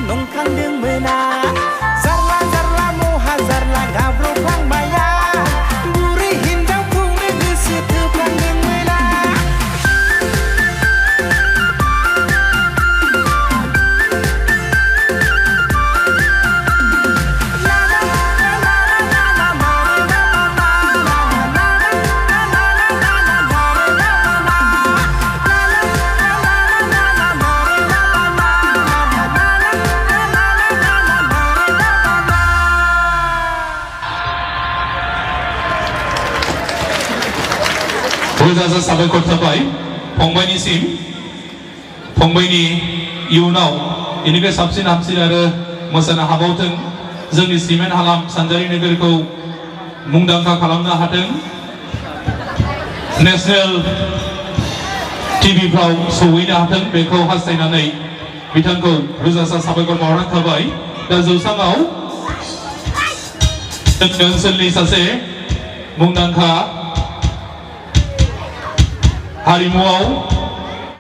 nongkandeng mena zarla zarla moha zarla gabro pang maya gurih hindang pung negesi tepandeng mena रोजा साबायखर थाबाय फंबायनिसिम फंबायनि इयुनाव इनिफ्राय साबसिन हामसिन आरो मोसानो हाबावथों जोंनि सिमेन्ट हालाम सानजारि नोगोरखौ मुंदांखा खालामनो हाथों नेशनेल टिभिफ्राव सौहैनो हाथों बेखौ हास्थायनानै बिथांखौ रोजा साबायखर बावहरनाय थाबाय दा जौसाङाव जोंनि ओनसोलनि सासे मुंदांखा हारिमुआव